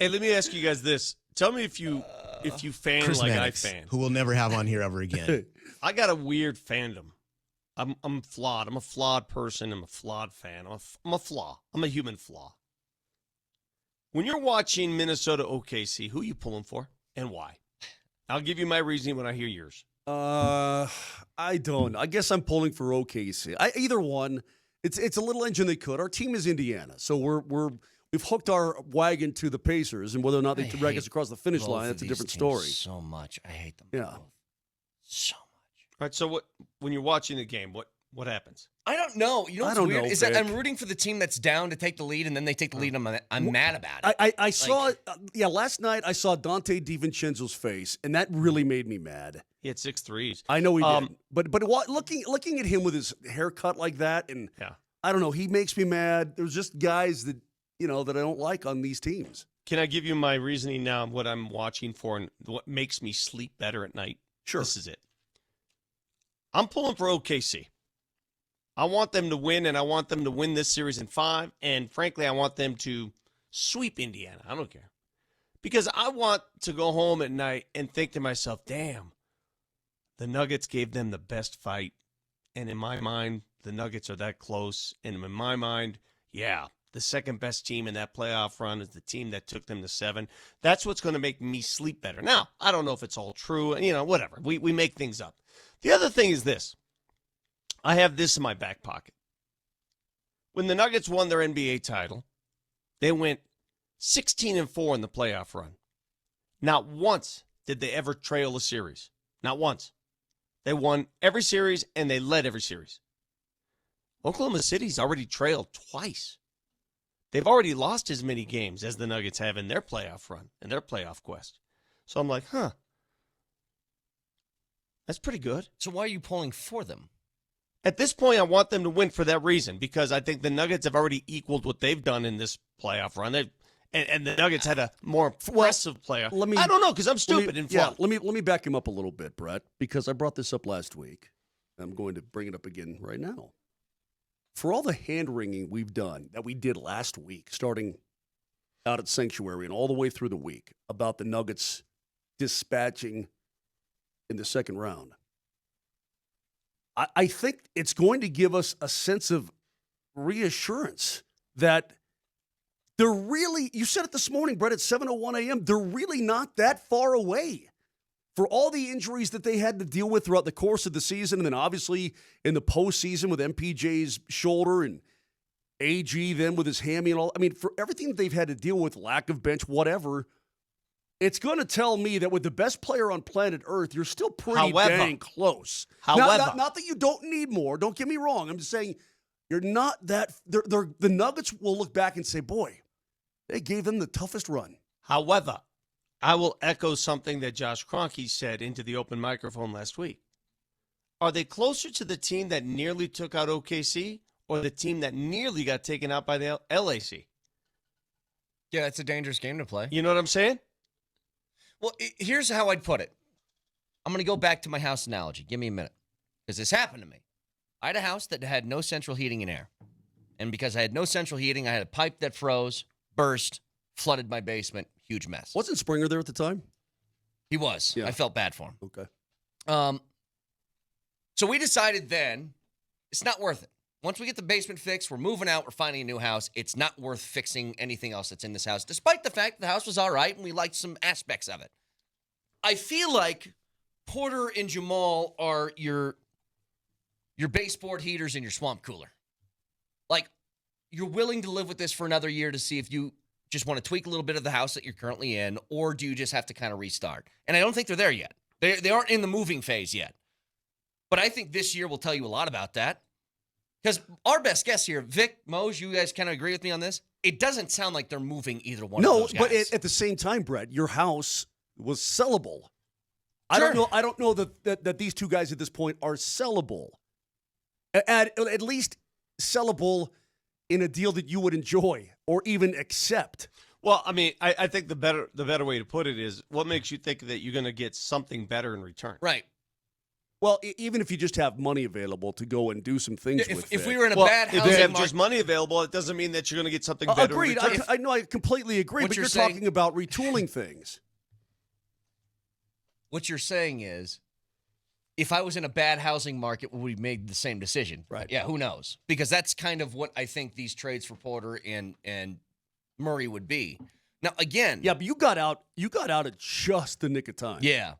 Hey, let me ask you guys this. Tell me if you fan Chris like Mannix, I fan. who we'll never have on here ever again. I got a weird fandom. I'm flawed. I'm a flawed person. I'm a flawed fan. I'm a flaw. I'm a human flaw. When you're watching Minnesota OKC, who are you pulling for and why? I'll give you my reasoning when I hear yours. I don't. I guess I'm pulling for OKC. Either one. It's a little engine they could. Our team is Indiana, so we've hooked our wagon to the Pacers, and whether or not they drag us across the finish line, that's a different story. So much, I hate them. Yeah, both. So much. All right. So when you're watching the game, what happens? I don't know. You know what's weird is Vic. that I'm rooting for the team that's down to take the lead, and then they take the lead, and I'm mad about it. I saw, last night I saw Dante DiVincenzo's face, and that really made me mad. He had 6 threes. I know he did, but looking at him with his haircut like that, and I don't know, he makes me mad. There's just guys that that I don't like on these teams. Can I give you my reasoning now? What I'm watching for and what makes me sleep better at night? Sure, this is it. I'm pulling for OKC. I want them to win, and I want them to win this series in 5. And frankly, I want them to sweep Indiana. I don't care. Because I want to go home at night and think to myself, damn, the Nuggets gave them the best fight. And in my mind, the Nuggets are that close. And in my mind, the second best team in that playoff run is the team that took them to 7. That's what's going to make me sleep better. Now, I don't know if it's all true. Whatever. We make things up. The other thing is this. I have this in my back pocket. When the Nuggets won their NBA title, they went 16-4 in the playoff run. Not once did they ever trail a series. Not once. They won every series, and they led every series. Oklahoma City's already trailed twice. They've already lost as many games as the Nuggets have in their playoff run, in their playoff quest. So I'm like, that's pretty good. So why are you pulling for them? At this point, I want them to win for that reason, because I think the Nuggets have already equaled what they've done in this playoff run. And the Nuggets had a more impressive playoff. I don't know, because I'm stupid and flawed. Let me back him up a little bit, Brett, because I brought this up last week. I'm going to bring it up again right now. For all the hand-wringing we've done that we did last week, starting out at Sanctuary and all the way through the week, about the Nuggets dispatching in the second round, I think it's going to give us a sense of reassurance that they're really, you said it this morning, Brett, at 7:01 a.m., they're really not that far away. For all the injuries that they had to deal with throughout the course of the season, and then obviously in the postseason with MPJ's shoulder and AG then with his hammy and all, I mean, for everything that they've had to deal with, lack of bench, whatever, it's going to tell me that with the best player on planet Earth, you're still pretty dang close. However, not that you don't need more. Don't get me wrong. I'm just saying you're not that. The Nuggets will look back and say, boy, they gave them the toughest run. However, I will echo something that Josh Kroenke said into the open microphone last week. Are they closer to the team that nearly took out OKC or the team that nearly got taken out by the LAC? Yeah, it's a dangerous game to play. You know what I'm saying? Well, here's how I'd put it. I'm going to go back to my house analogy. Give me a minute. Because this happened to me. I had a house that had no central heating and air. And because I had no central heating, I had a pipe that froze, burst, flooded my basement. Huge mess. Wasn't Springer there at the time? He was. Yeah. I felt bad for him. Okay. So we decided then it's not worth it. Once we get the basement fixed, we're moving out, we're finding a new house. It's not worth fixing anything else that's in this house, despite the fact the house was all right and we liked some aspects of it. I feel like Porter and Jamal are your baseboard heaters and your swamp cooler. Like, you're willing to live with this for another year to see if you just want to tweak a little bit of the house that you're currently in, or do you just have to kind of restart? And I don't think they're there yet. They aren't in the moving phase yet. But I think this year will tell you a lot about that. Because our best guess here, Vic, Mose, you guys kind of agree with me on this? It doesn't sound like they're moving either one of those guys. No, but at the same time, Brett, your house was sellable. Sure. I don't know that these two guys at this point are sellable. At least sellable in a deal that you would enjoy or even accept. Well, I mean, I think the better way to put it is, what makes you think that you're going to get something better in return? Right. Well, even if you just have money available to go and do some things with If it. we were in a Well, bad if you housing have market, just money available, it doesn't mean that you're going to get something better. in Agreed. return. I know. I completely agree. What But you're you're saying- talking about retooling things. what you're saying is, if I was in a bad housing market, would we made the same decision? Right. Yeah, who knows? Because that's kind of what I think these trades for Porter and Murray would be. Now, again, Yeah, but you got out at just the nick of time. yeah.